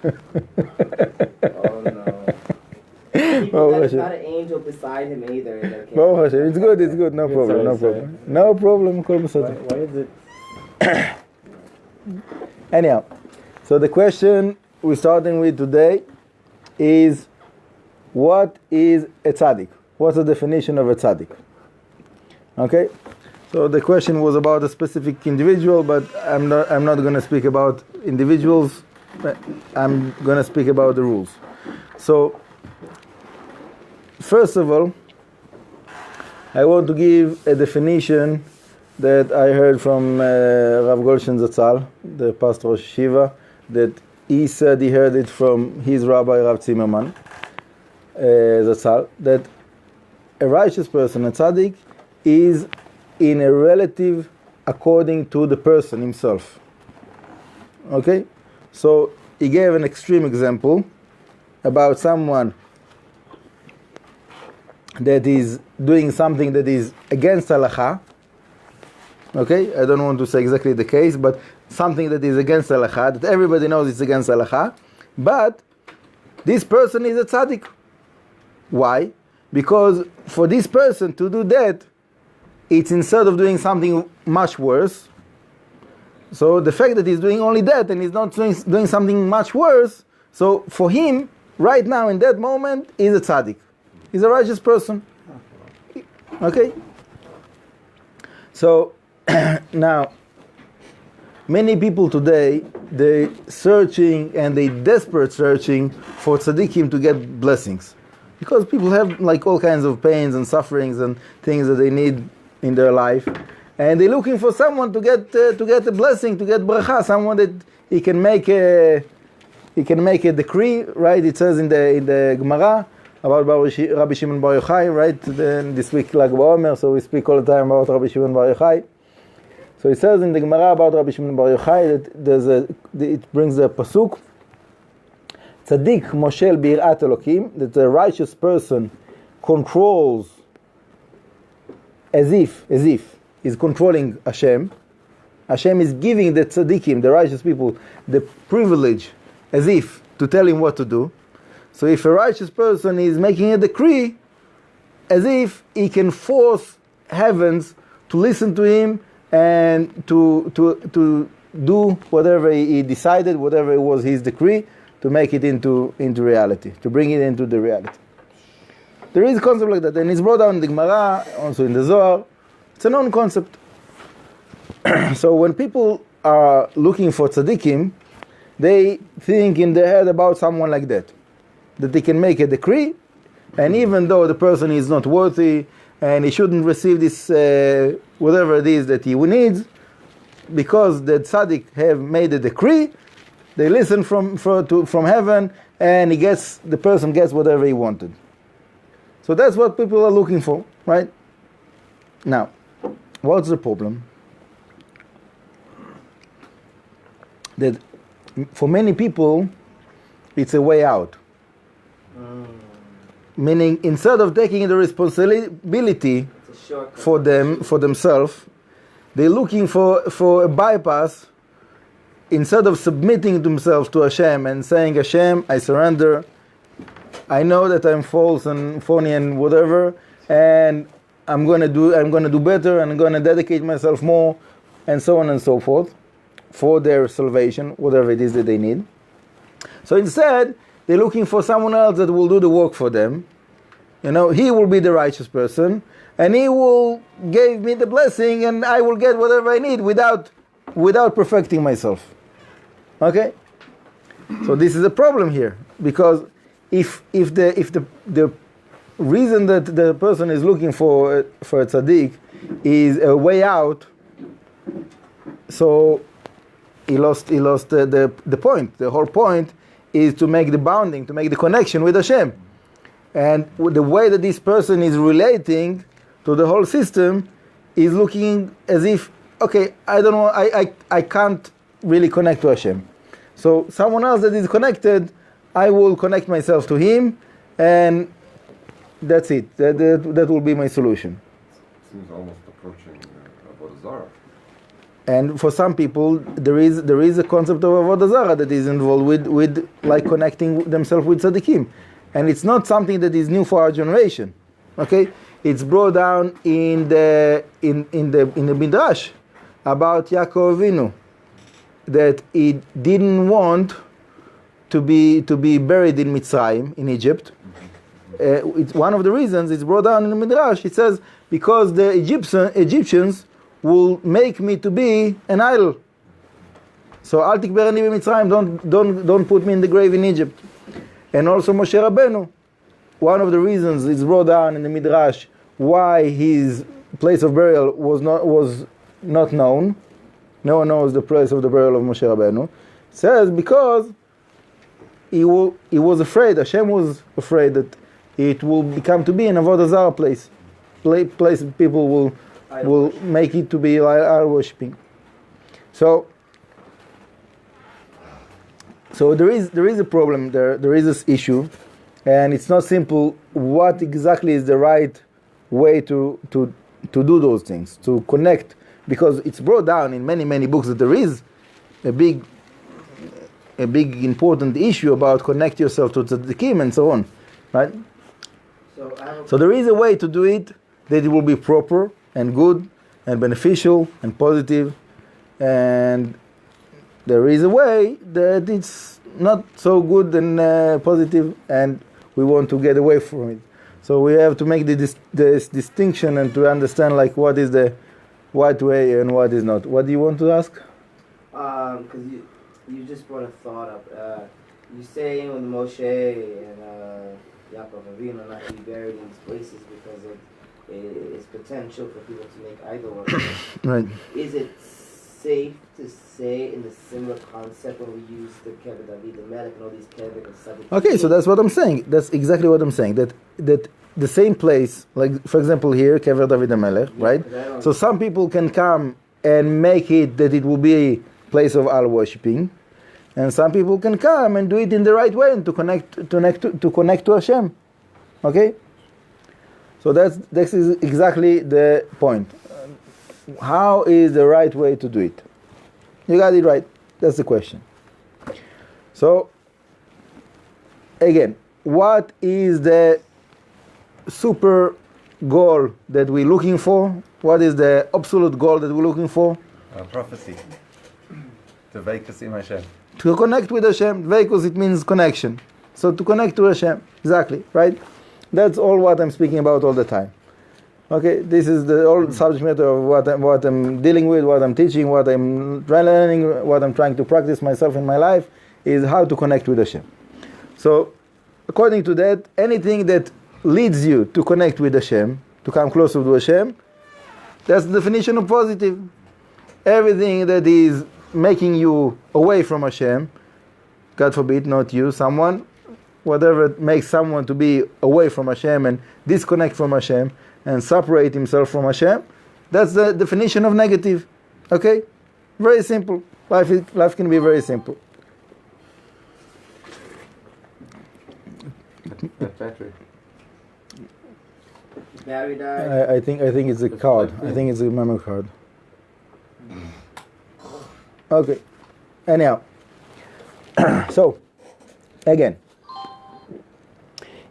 Oh no. There's not an angel beside him either. It's good, no problem. No problem. Why is it? Anyhow, so the question we're starting with today is, what is a tzaddik? What's the definition of a tzaddik? Okay, so the question was about a specific individual, but I'm not going to speak about individuals. I'm going to speak about the rules. So, first of all, I want to give a definition that I heard from Rav Goldstein Zatzal, the pastor of Shiva, that he said he heard it from his rabbi Rav Zimmerman Zatzal, that a righteous person, a tzaddik, is in a relative according to the person himself. Okay? So he gave an extreme example about someone that is doing something that is against halacha. Okay? I don't want to say exactly the case, but something that is against halacha, that everybody knows it's against halacha, but this person is a tzaddik. Why? Because for this person to do that, it's instead of doing something much worse. So the fact that he's doing only that and he's not doing something much worse, so for him, right now in that moment, he's a tzaddik. He's a righteous person. Okay? So now, many people today, they searching and they desperate searching for tzaddikim to get blessings. Because people have like all kinds of pains and sufferings and things that they need in their life, and they're looking for someone to get a blessing, to get bracha, someone that he can make a decree, right? It says in the Gemara about Rabbi Shimon Bar Yochai, right? This week Lag BaOmer, so we speak all the time about Rabbi Shimon Bar Yochai. So it says in the Gemara about Rabbi Shimon Bar Yochai that it brings the pasuk, Tzadik moshel birat Elokim, that the righteous person controls as if is controlling Hashem. Hashem is giving the tzaddikim, the righteous people, the privilege as if to tell him what to do. So if a righteous person is making a decree, as if he can force heavens to listen to him and to do whatever he decided, whatever it was his decree, to make it into reality, to bring it into the reality. There is a concept like that, and it's brought down in the Gemara, also in the Zohar. It's a known concept. So when people are looking for tzaddikim, they think in their head about someone like that they can make a decree, and even though the person is not worthy, and he shouldn't receive this, whatever it is that he needs, because the tzaddik have made a decree, they listen from heaven, and the person gets whatever he wanted. So that's what people are looking for, right? Now, what's the problem? That for many people, it's a way out. Meaning, instead of taking the responsibility for themselves, they're looking for a bypass. Instead of submitting themselves to Hashem and saying, Hashem, I surrender, I know that I'm false and phony and whatever, and I'm gonna do better, and I'm gonna dedicate myself more, and so on and so forth, for their salvation, whatever it is that they need. So instead, they're looking for someone else that will do the work for them. He will be the righteous person, and he will give me the blessing, and I will get whatever I need without perfecting myself. Okay? So this is a problem here, because if the reason that the person is looking for a tzaddik is a way out, so he lost the point. The whole point is to make the bonding, to make the connection with Hashem. And the way that this person is relating to the whole system is looking as if, okay, I don't know, I can't really connect to Hashem. So someone else that is connected, I will connect myself to him, and that's it. That will be my solution. Seems almost approaching Avodah Zarah. And for some people, there is a concept of avodah zarah that is involved with like connecting themselves with tzaddikim, and it's not something that is new for our generation. Okay, it's brought down in the midrash about Yaakov Avinu, that he didn't want to be buried in Mitzrayim, in Egypt. It's one of the reasons it's brought down in the midrash. It says because the Egyptians will make me to be an idol. So al tikberani b'Mitzrayim, don't put me in the grave in Egypt. And also Moshe Rabbeinu, one of the reasons it's brought down in the midrash why his place of burial was not known. No one knows the place of the burial of Moshe Rabbeinu. It says because he was afraid. Hashem was afraid that it will become to be an avodah zarah place people will make it to be idol worshipping. So there is a problem there. There is this issue, and it's not simple. What exactly is the right way to do those things, to connect? Because it's brought down in many books that there is a big important issue about connect yourself to tzaddikim and so on, right? So there is a way to do it that it will be proper and good and beneficial and positive, and there is a way that it's not so good and positive, and we want to get away from it. So we have to make this distinction and to understand like what is the right way and what is not. What do you want to ask? Because you just brought a thought up. You say when Moshe and Yaakov Avinu not to be buried in these places because of its potential for people to make idol worship. Right. Is it safe to say in the similar concept when we use the kever David, the melech, and all these kever and stuff? Okay, so that's what I'm saying. That's exactly what I'm saying. That the same place, like for example here, kever David the melech, right? So some people can come and make it that it will be a place of idol worshipping, and some people can come and do it in the right way and to connect to Hashem. Okay. So this is exactly the point. How is the right way to do it? You got it right. That's the question. So, again, what is the super goal that we're looking for? What is the absolute goal that we're looking for? Prophecy. Dveikus im Hashem. To connect with Hashem. Dveikus, it means connection. So to connect to Hashem. Exactly, right? That's all what I'm speaking about all the time. Okay, this is the whole subject matter of what I'm dealing with, what I'm teaching, what I'm learning, what I'm trying to practice myself in my life is how to connect with Hashem. So, according to that, anything that leads you to connect with Hashem, to come closer to Hashem, that's the definition of positive. Everything that is making you away from Hashem, God forbid, not you, someone, whatever makes someone to be away from Hashem and disconnect from Hashem and separate himself from Hashem, that's the definition of negative. Okay? Very simple. Life can be very simple. Battery. Battery died. I think it's a card. I think it's a memory card. Okay. Anyhow. So, again,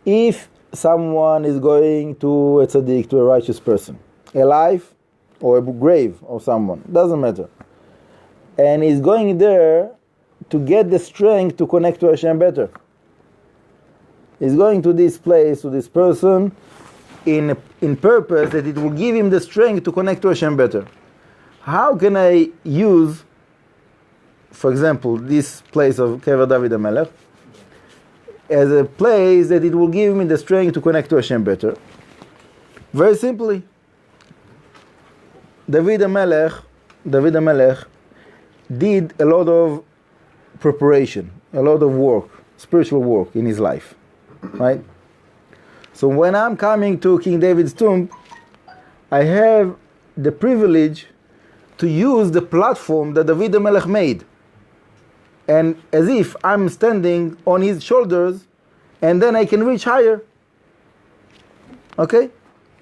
if someone is going to a tzaddik, to a righteous person, alive or a grave of someone, doesn't matter, and he's going there to get the strength to connect to Hashem better. He's going to this place, to this person, in purpose that it will give him the strength to connect to Hashem better. How can I use, for example, this place of Kever David HaMelech as a place that it will give me the strength to connect to Hashem better? Very simply, David HaMelech did a lot of preparation, a lot of work, spiritual work in his life, right? So when I'm coming to King David's tomb, I have the privilege to use the platform that David HaMelech made, and as if I'm standing on his shoulders, and then I can reach higher. Okay?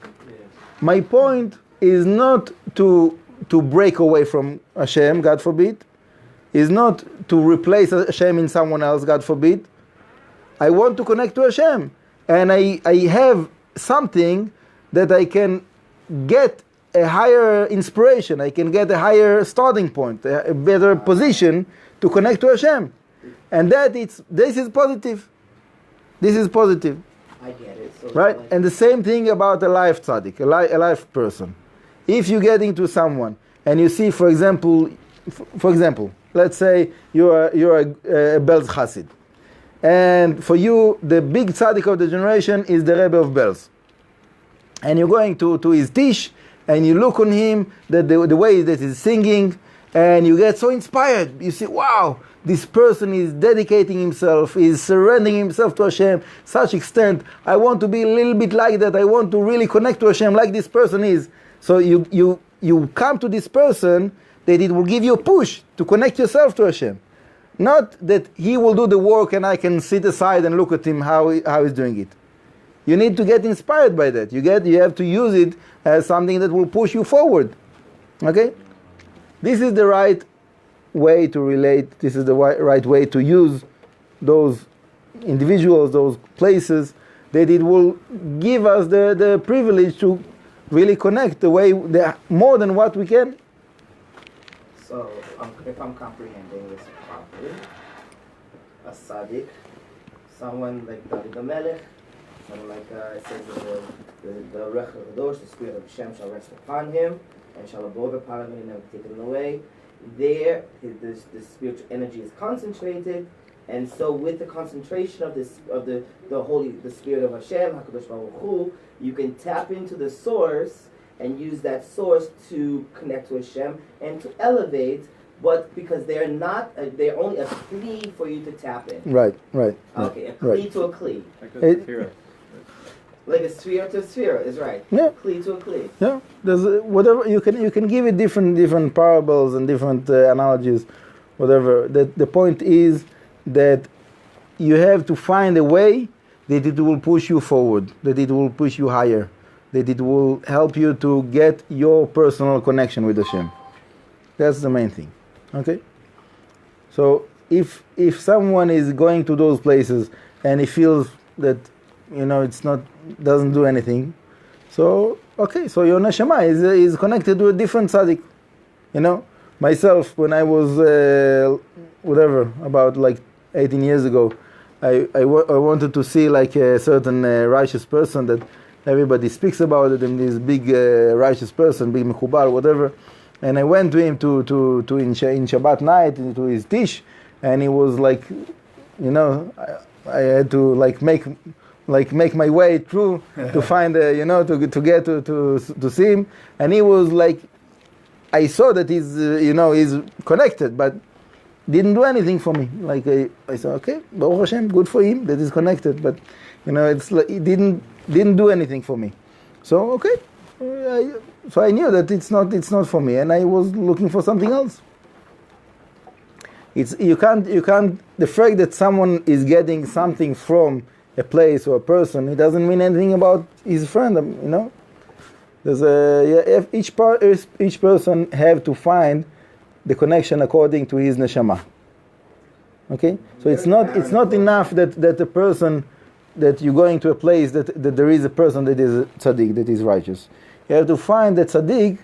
Yes. My point is not to to break away from Hashem, God forbid. Is not to replace Hashem in someone else, God forbid. I want to connect to Hashem. And I have something that I can get a higher inspiration. I can get a higher starting point, a better position to connect to Hashem. And this is positive. This is positive. I get it. So Right? And the same thing about a life tzaddik, a life person. If you get into someone and you see, for example, let's say you're a Belz Chassid. And for you, the big tzaddik of the generation is the Rebbe of Belz. And you're going to his tish, and you look on him, the way that he's singing, and you get so inspired. You see, wow, this person is dedicating himself, is surrendering himself to Hashem, such extent. I want to be a little bit like that. I want to really connect to Hashem like this person is. So you come to this person that it will give you a push to connect yourself to Hashem. Not that he will do the work and I can sit aside and look at him how he's doing it. You need to get inspired by that. You have to use it as something that will push you forward. Okay? This is the right way to relate. This is the right way to use those individuals, those places, that it will give us the privilege to really connect more than what we can. So, if I'm comprehending this properly, a tzaddik, someone like David the Melech, someone like it says that the arich, the spirit of Hashem shall rest upon him, and shall abode upon him and never taken away. There, the spiritual energy is concentrated, and so with the concentration of the spirit of Hashem, Hakadosh Baruch Hu, you can tap into the source and use that source to connect to Hashem and to elevate, but because they're only a kli for you to tap in. Right. Okay, a kli to a kli. Like a sphere to a sphere is right. Yeah. Kli to a kli. Yeah. There's whatever you can give it different parables and different analogies, whatever. The point is that you have to find a way that it will push you forward, that it will push you higher, that it will help you to get your personal connection with Hashem. That's the main thing. Okay? So if someone is going to those places and he feels that doesn't do anything, so okay, so your neshama is connected to a different tzaddik. Myself, when I was about like 18 years ago, I wanted to see like a certain righteous person that everybody speaks about it, and this big righteous person, big mechubal, whatever. And I went to him to in Shabbat night to his tish, and he was like, I had to make my way through to find to get to see him, and he was like, I saw that he's connected, but didn't do anything for me. Like I said, okay, Baruch Hashem, good for him that he's connected, but it's like he didn't do anything for me. So okay, so I knew that it's not for me, and I was looking for something else. You can't. The fact that someone is getting something from a place or a person, it doesn't mean anything about his friend. There's each person have to find the connection according to his neshama. Okay, so it's not enough that the person that you're going to a place that there is a person that is tzaddik, that is righteous. You have to find the tzaddik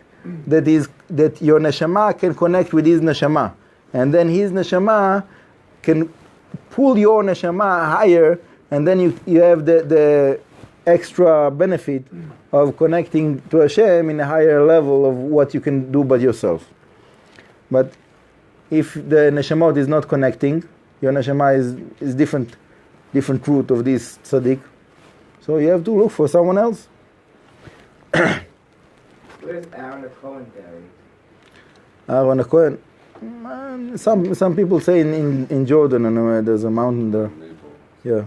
that your neshama can connect with his neshama, and then his neshama can pull your neshama higher, and then you have the extra benefit of connecting to Hashem in a higher level of what you can do by yourself. But if the neshamot is not connecting, your neshama is different root of this tzaddik, so you have to look for someone else. Where's Aaron the Cohen buried? Aaron the Cohen, some people say in Jordan, and there's a mountain there. Yeah.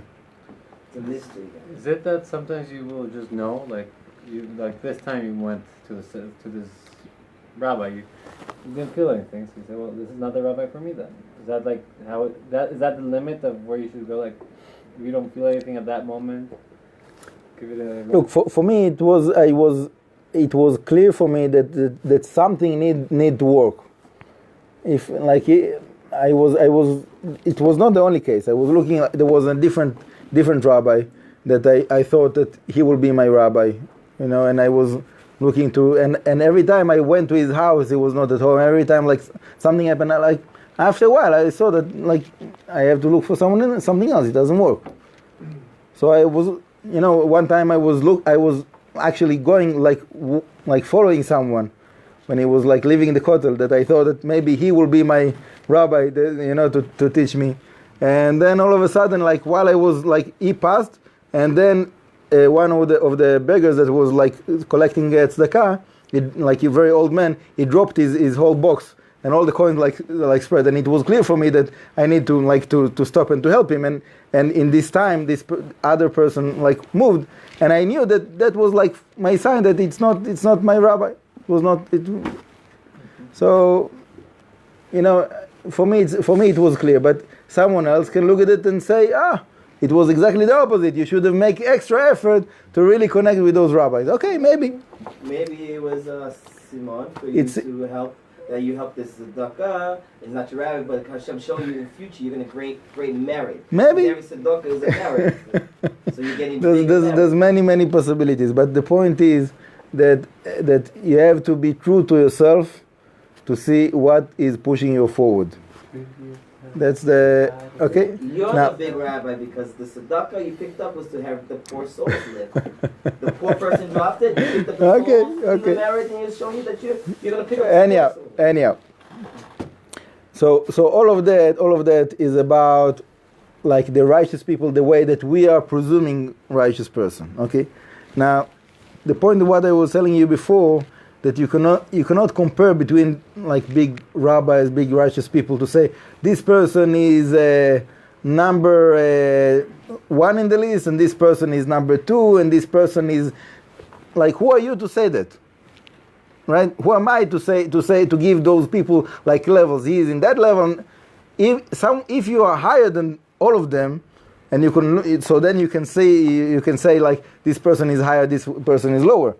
It's a mystery. Is it that sometimes you will just know, like this time you went to this rabbi, you didn't feel anything, so you said, well, this is not the rabbi for me then. Is that like is that the limit of where you should go? Like, if you don't feel anything at that moment, give it a look. For me, I was it was clear for me that something need to work. If like I was it was not the only case. I was looking. There was a different rabbi that I thought that he will be my rabbi, and I was looking to, and every time I went to his house, he was not at home. Every time like something happened, after a while I saw that like I have to look for something else. It doesn't work. So I was, one time I was actually going like following someone when he was like living in the Keter, that I thought that maybe he will be my rabbi, to teach me. And then all of a sudden, like while I was like, he passed, and then one of the beggars that was like collecting tzedakah, like a very old man, he dropped his whole box, and all the coins like spread, and it was clear for me that I need to stop and to help him, and in this time this other person like moved, and I knew that was like my sign that it's not my rabbi. It was not it. So, for me it was clear, but someone else can look at it and say, it was exactly the opposite. You should have made extra effort to really connect with those rabbis. Okay, maybe it was Simon for you to help. That you help this tzedakah is not your rabbi, but Hashem showed you in the future you're going to great merit. Maybe every tzedakah is a merit, so you're getting. There's many possibilities, but the point is that you have to be true to yourself to see what is pushing you forward. That's the okay. You're the big rabbi because the tzedakah you picked up was to have the poor souls live. The poor person dropped it. You picked up the souls from the merit, and it's showing you that you're going to pick up. Anyhow. So all of that is about like the righteous people, the way that we are presuming righteous person. Okay. Now, the point of what I was telling you before, that you cannot compare between like big rabbis, big righteous people to say this person is number 1 in the list and this person is number 2 and this person is like, who are you to say that, right? Who am I to give those people like levels? He is in that level. If you are higher than all of them, and you can, so then you can say like this person is higher, this person is lower.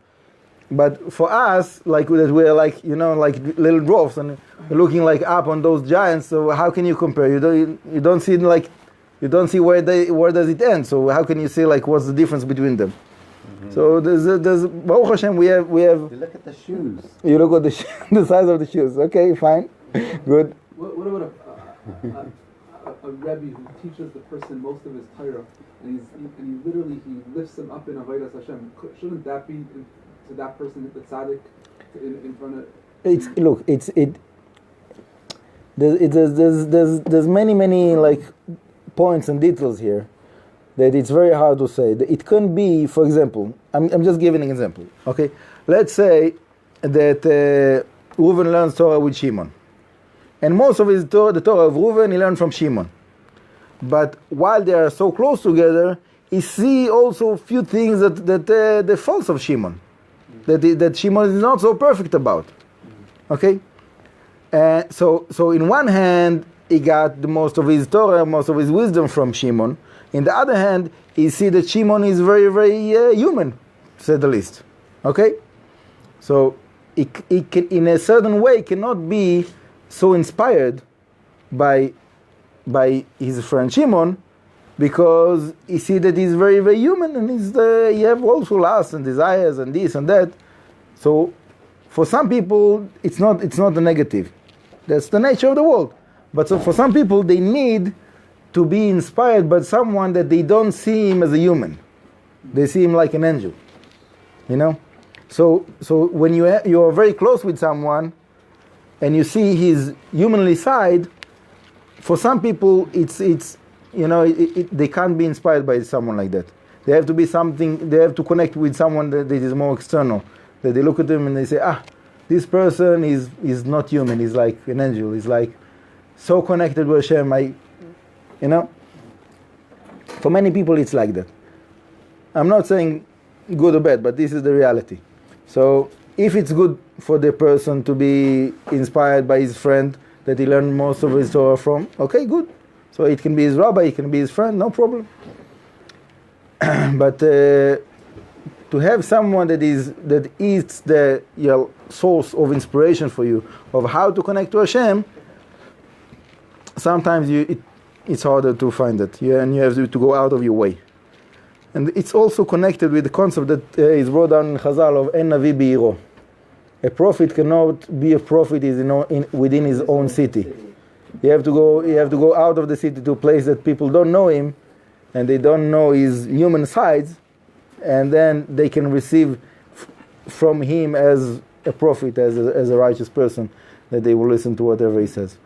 But for us, like that, we're like like little dwarfs, and we're looking like up on those giants. So how can you compare? You don't see where does it end. So how can you see like what's the difference between them? Mm-hmm. So there's Baruch Hashem, we have. You look at the shoes. You look at the size of the shoes. Okay, fine, good. What about a Rebbe who teaches the person most of his Torah, and he literally lifts them up in Avodas Hashem? Shouldn't that be to that person the Tzadik in front of? There's many like points and details here that it's very hard to say. It can be, for example, I'm just giving an example. Okay, let's say that Reuven learns Torah with Shimon, and most of the Torah of Reuven he learned from Shimon. But while they are so close together, he see also a few things that the faults of Shimon, that Shimon is not so perfect about. Okay, so in one hand he got the most of his Torah, most of his wisdom from Shimon. In the other hand, he see that Shimon is very very human, to say the least. Okay, so he can, in a certain way, cannot be so inspired by his friend Shimon, because he see that he's very very human, and he have also lusts and desires and this and that. So for some people it's not a negative. That's the nature of the world. But so for some people they need to be inspired by someone that they don't see him as a human. They see him like an angel. So when you are very close with someone and you see his humanly side, for some people it's they can't be inspired by someone like that. They have to be something. They have to connect with someone that is more external. That they look at them and they say, this person is not human. He's like an angel. He's like so connected with Hashem. For many people it's like that. I'm not saying good or bad, but this is the reality. So if it's good for the person to be inspired by his friend that he learned most of his Torah from, okay, good. So it can be his rabbi, it can be his friend, no problem. But to have someone that is the source of inspiration for you of how to connect to Hashem, sometimes it's harder to find it, and you have to go out of your way. And it's also connected with the concept that is brought down in Chazal of En Navi Be'iro. A prophet cannot be a prophet within his own city. You have to go out of the city to a place that people don't know him, and they don't know his human sides, and then they can receive from him as a prophet, as a righteous person, that they will listen to whatever he says.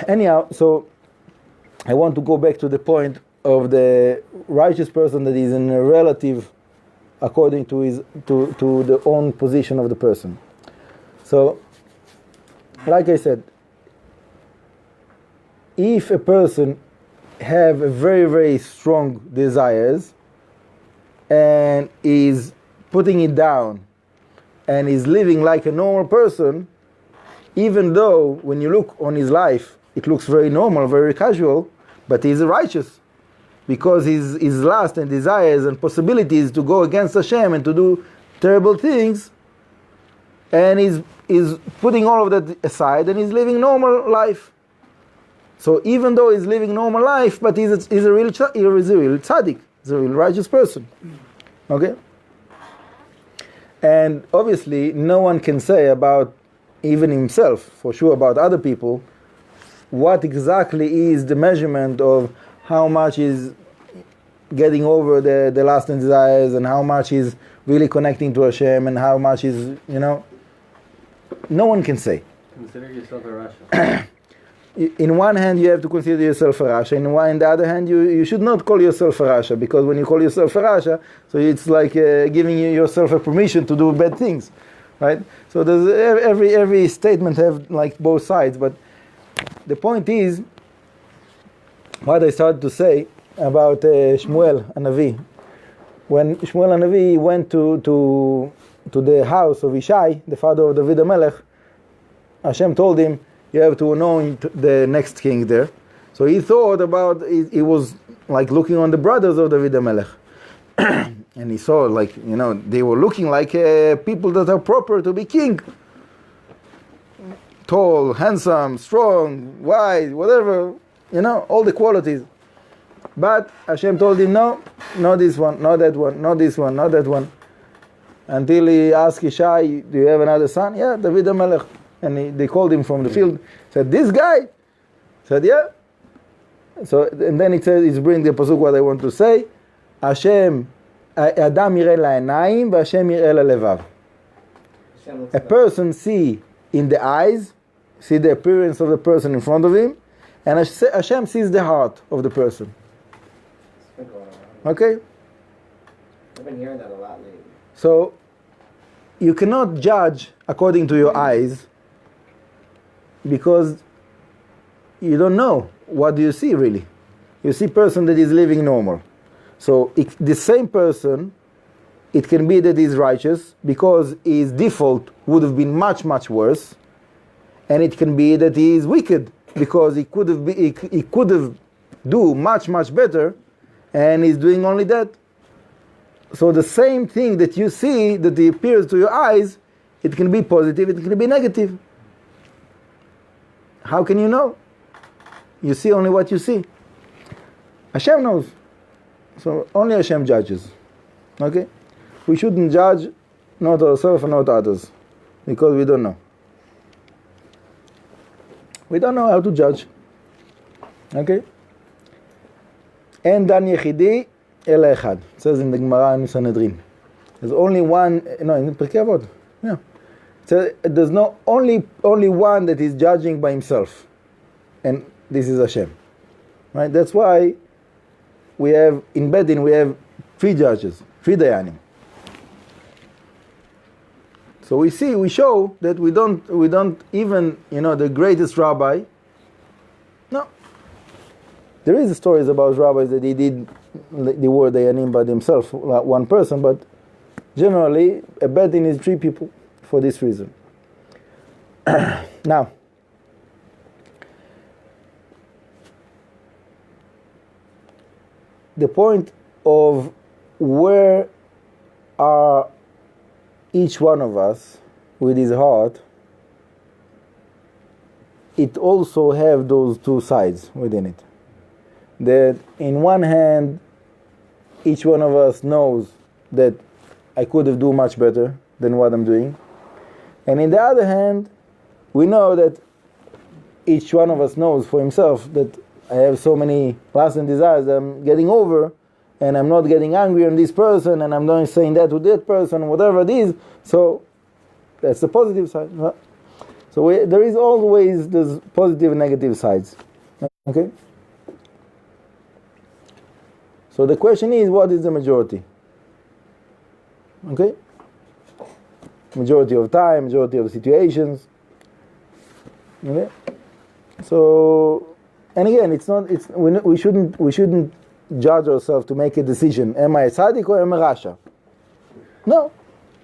Anyhow, so I want to go back to the point of the righteous person that is in a relative according to the own position of the person. So, like I said, if a person have a very, very strong desires and is putting it down and is living like a normal person, even though when you look on his life, it looks very normal, very casual, but he's righteous because his lust and desires and possibilities to go against Hashem and to do terrible things, and he's putting all of that aside and he's living normal life. So even though he's living normal life, but he's a real tzaddik, he's a real righteous person. Okay? And obviously no one can say about even himself, for sure about other people, what exactly is the measurement of how much is getting over the lust and desires, and how much is really connecting to Hashem, and how much is, no one can say. Consider yourself a Rasha. In one hand, you have to consider yourself a Rasha. In the other hand, you should not call yourself a Rasha, because when you call yourself a Rasha, so it's like giving yourself a permission to do bad things, right? So there's every statement have like both sides. But the point is, what I started to say about Shmuel Hanavi. When Shmuel Hanavi went to the house of Ishai, the father of David HaMelech, Hashem told him, you have to anoint the next king there. So he thought about, he was like looking on the brothers of David HaMelech. And he saw they were looking like people that are proper to be king. Tall, handsome, strong, wise, whatever, all the qualities. But Hashem told him, no, not this one, not that one, not this one, not that one. Until he asked Ishai, do you have another son? Yeah, David HaMelech. And they called him from the field. Said, this guy? Said, yeah. So, and then it says, it's bring the pasuk what I want to say. Hashem, Adam yireh la'enayim, v'Hashem yireh la'levav. A person see in the eyes, see the appearance of the person in front of him, and Hashem sees the heart of the person. Okay? I've been hearing that a lot lately. So, you cannot judge according to your eyes, because you don't know what do you see really. You see person that is living normal. So the same person, it can be that he's righteous because his default would have been much, much worse, and it can be that he is wicked because he could have do much, much better, and he's doing only that. So the same thing that you see that appears to your eyes, it can be positive, it can be negative. How can you know? You see only what you see. Hashem knows. So only Hashem judges. Okay? We shouldn't judge not ourselves and not others, because we don't know. We don't know how to judge. Okay? En dan yechidi ela echad. It says in the Gemara in Sanhedrin. There's only one, in Pirkei Avot. Yeah. So there's only one that is judging by himself, and this is Hashem, right? That's why we have in Bedin we have 3 judges, 3 dayanim. So we show that we don't even the greatest rabbi. No, there is stories about rabbis that they were dayanim by themselves, like one person, but generally a Bedin is 3 people. For this reason. Now, the point of where are each one of us with his heart, it also have those two sides within it. That in one hand, each one of us knows that I could have done much better than what I'm doing. And in the other hand, we know that each one of us knows for himself that I have so many lusts and desires that I'm getting over, and I'm not getting angry on this person, and I'm not saying that to that person, whatever it is. So that's the positive side. Right? So there is always those positive and negative sides. Okay? So the question is, what is the majority? Okay? Majority of time, majority of situations. Okay? So, and again, we shouldn't judge ourselves to make a decision. Am I a tzadik or am I a rasha? No.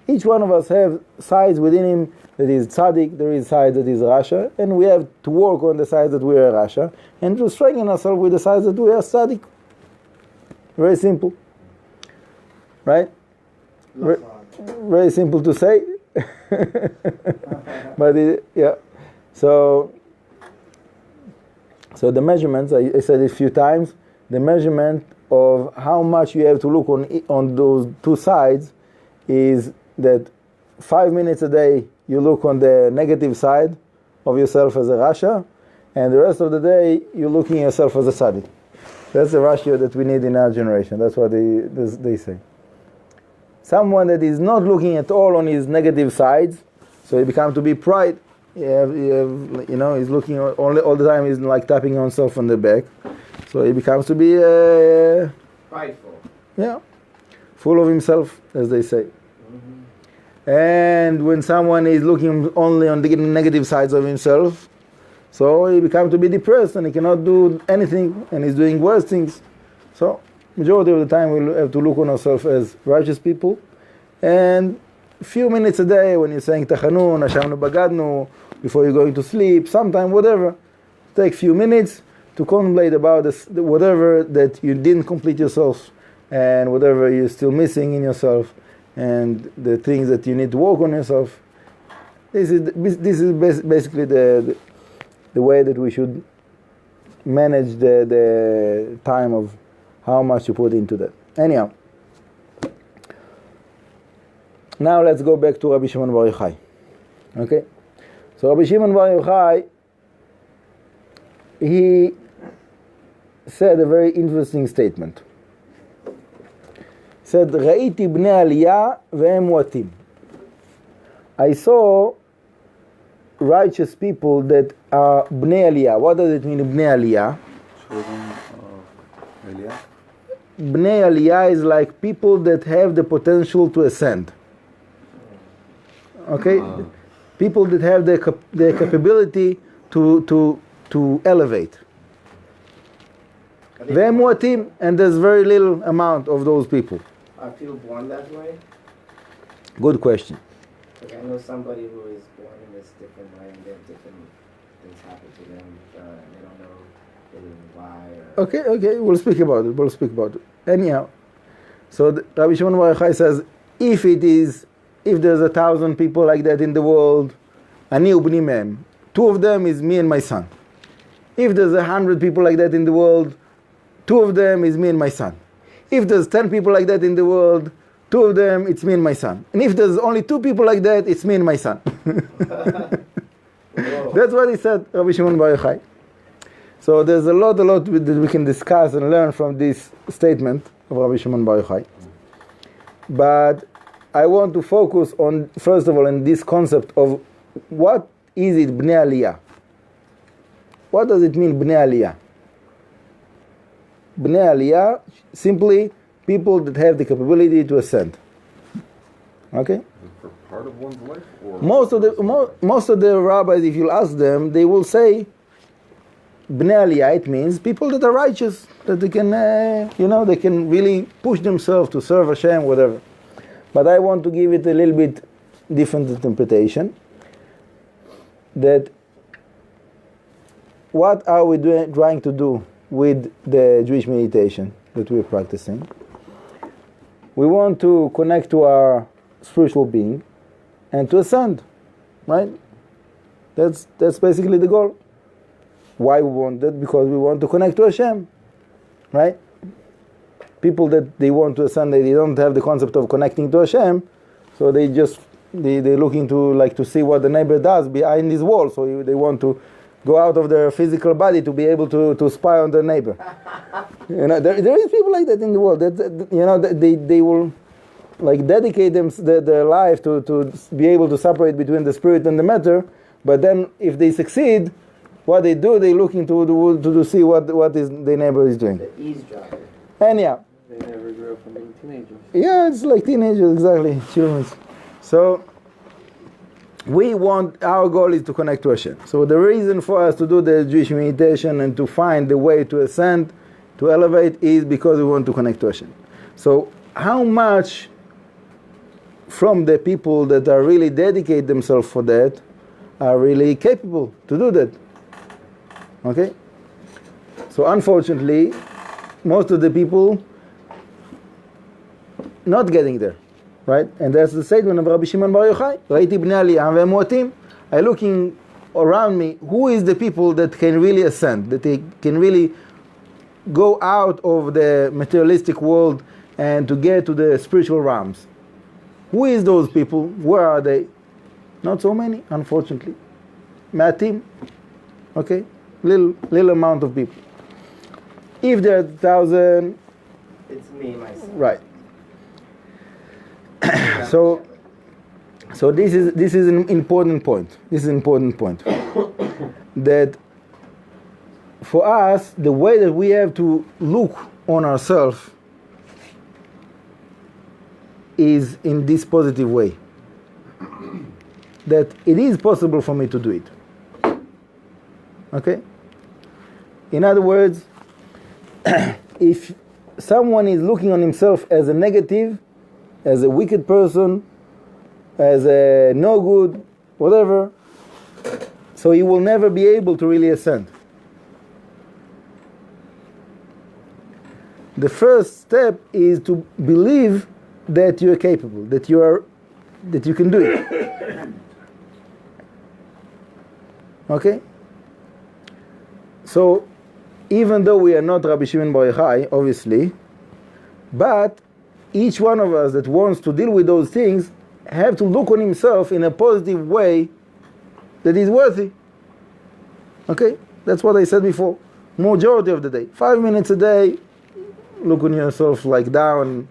Each one of us have sides within him that is tzadik, there is side that is rasha, and we have to work on the side that we are rasha, and to strengthen ourselves with the sides that we are tzadik. Very simple. Right? Very simple to say. But yeah. So the measurements, I said it a few times, the measurement of how much you have to look on those two sides is that 5 minutes a day you look on the negative side of yourself as a rasha, and the rest of the day you're looking at yourself as a tzaddik. That's the ratio that we need in our generation. That's what they say. Someone that is not looking at all on his negative sides, so he becomes to be pride. He's looking all the time. He's like tapping himself on the back, so he becomes to be prideful. Yeah, full of himself, as they say. Mm-hmm. And when someone is looking only on the negative sides of himself, so he becomes to be depressed and he cannot do anything, and he's doing worse things. So majority of the time we'll have to look on ourselves as righteous people, and a few minutes a day when you're saying tachanun, Hashamnu bagadnu, before you're going to sleep, sometime whatever, take a few minutes to contemplate about whatever that you didn't complete yourself, and whatever you're still missing in yourself, and the things that you need to work on yourself. This is basically the way that we should manage the time of how much you put into that. Anyhow, now let's go back to Rabbi Shimon Bar Yochai. Okay, so Rabbi Shimon Bar Yochai, he said a very interesting statement. He said, "Ra'iti bnei aliyah ve'em muatim." I saw righteous people that are bnei aliyah. What does it mean, bnei aliyah? Children of Aliyah. Bnei aliyah is like people that have the potential to ascend. Okay, people that have the capability to elevate. Ve'em muatim, and there's very little amount of those people. Are people born that way? Good question. Like I know somebody who is born in this different way, and then different things happen to them. They don't know why. Okay, we'll speak about it. Anyhow, so Rabbi Shimon Bar Yochai says, if there's 1,000 people like that in the world, ani ubni mehem, 2 of them is me and my son. If there's 100 people like that in the world, 2 of them is me and my son. If there's 10 people like that in the world, 2 of them, it's me and my son. And if there's only 2 people like that, it's me and my son. That's what he said, Rabbi Shimon Bar Yochai. So there's a lot that we can discuss and learn from this statement of Rabbi Shimon Bar Yochai. But I want to focus on, first of all, on this concept of what is it bnei aliyah? What does it mean bnei aliyah? Bnei aliyah, simply people that have the capability to ascend. Okay? For part of one's life? Or most of the rabbis, if you ask them, they will say bnei aliyah, it means people that are righteous, that they can, they can really push themselves to serve Hashem, whatever. But I want to give it a little bit different interpretation. That what are we trying to do with the Jewish meditation that we're practicing? We want to connect to our spiritual being and to ascend, right? That's basically the goal. Why we want that? Because we want to connect to Hashem, right? People that they want to ascend, they don't have the concept of connecting to Hashem, so they're looking to see what the neighbor does behind his wall, so they want to go out of their physical body to be able to spy on their neighbor. There is people like that in the world. They will dedicate their life to be able to separate between the spirit and the matter. But then, if they succeed, what they do, they looking to see what is the neighbor is doing. The eavesdropper. And yeah. They never grew up from being teenagers. Yeah, it's like teenagers, exactly, children. So, our goal is to connect to Hashem. So the reason for us to do the Jewish meditation and to find the way to ascend, to elevate, is because we want to connect to Hashem. So how much from the people that are really dedicate themselves for that are really capable to do that? Okay? So unfortunately, most of the people not getting there. Right? And that's the statement of Rabbi Shimon Bar Yochai. Raiti bnei aliyah ve'muatim. I'm looking around me, who is the people that can really ascend, that they can really go out of the materialistic world and to get to the spiritual realms? Who is those people? Where are they? Not so many, unfortunately. Ma'atim. Okay? Little amount of people. If there are 1,000... It's me, myself. Right. So this is an important point. This is an important point. That for us, the way that we have to look on ourselves is in this positive way. That it is possible for me to do it. Okay? In other words, if someone is looking on himself as a negative, as a wicked person, as a no good, whatever, so you will never be able to really ascend. The first step is to believe that you are capable, that you can do it. Okay? So, even though we are not Rabbi Shimon Bar Yochai, obviously, but each one of us that wants to deal with those things have to look on himself in a positive way that is worthy. Okay? That's what I said before. Majority of the day. 5 minutes a day, look on yourself like down.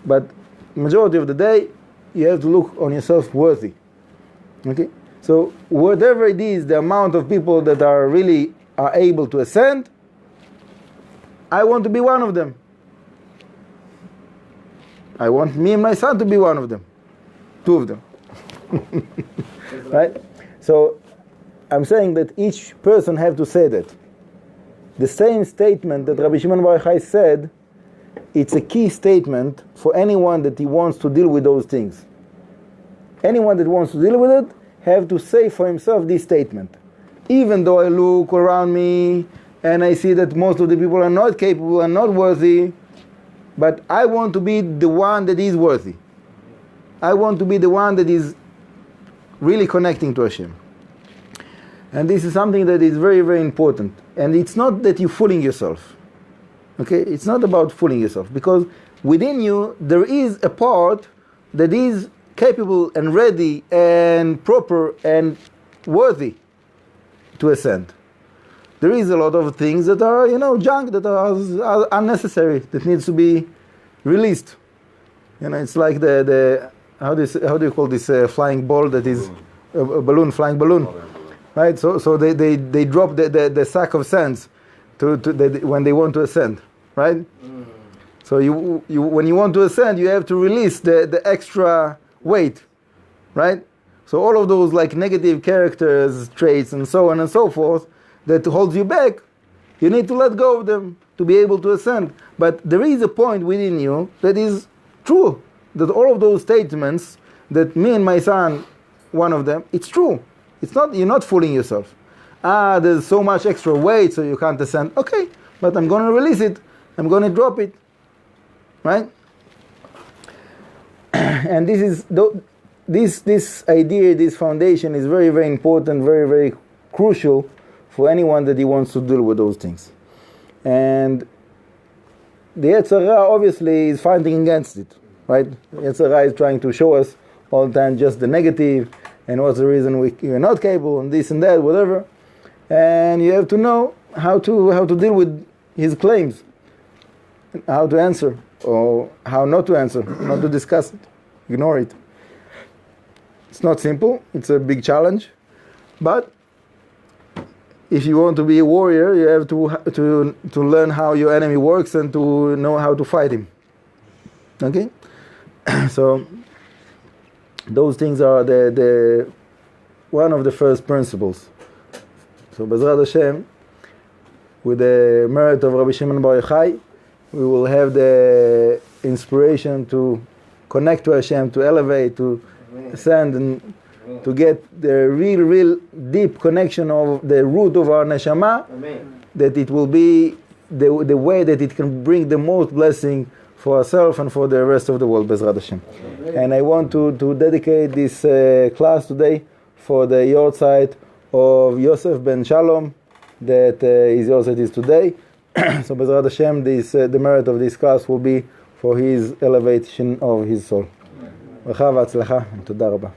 But majority of the day, you have to look on yourself worthy. Okay? So whatever it is, the amount of people that are able to ascend, I want to be one of them. I want me and my son to be one of them. 2 of them. Right? So I'm saying that each person have to say that. The same statement that Rabbi Shimon Bar Yochai said, it's a key statement for anyone that he wants to deal with those things. Anyone that wants to deal with it have to say for himself this statement. Even though I look around me and I see that most of the people are not capable and not worthy, but I want to be the one that is worthy. I want to be the one that is really connecting to Hashem. And this is something that is very, very important. And it's not that you're fooling yourself. Okay? It's not about fooling yourself. Because within you, there is a part that is capable and ready and proper and worthy to ascend. There is a lot of things that are, junk, that are unnecessary, that needs to be released. It's like the how do you call this flying ball that is a balloon, flying balloon, right? So they drop the sack of sands when they want to ascend, right? So you when you want to ascend, you have to release the extra weight, right? So all of those like negative characters, traits, and so on and so forth, that holds you back, you need to let go of them to be able to ascend. But there is a point within you that is true, that all of those statements, that me and my son, one of them, it's true. It's not, you're not fooling yourself. There's so much extra weight so you can't ascend. Okay, but I'm going to release it. I'm going to drop it. Right? And this idea, this foundation is very, very important, very, very crucial for anyone that he wants to deal with those things. And the Yetzer Hara obviously is fighting against it, right? The Yetzer Hara is trying to show us all the time just the negative, and what's the reason we're not capable, and this and that, whatever. And you have to know how to deal with his claims, how to answer, or how not to answer, not to discuss it, ignore it. It's not simple, it's a big challenge, but if you want to be a warrior, you have to learn how your enemy works and to know how to fight him. Okay? So those things are the one of the first principles. So B'ezrat Hashem, with the merit of Rabbi Shimon Bar Yochai, we will have the inspiration to connect to Hashem, to elevate, to ascend, and to get the real deep connection of the root of our neshama. Amen. That it will be the way that it can bring the most blessing for ourselves and for the rest of the world, B'ezrat Hashem. And I want to dedicate this class today for the yortzeit of Yosef ben Shalom, that his yortzeit is today. So B'ezrat Hashem, the merit of this class will be for his elevation of his soul. Bracha v'atzlacha, and toda rabba.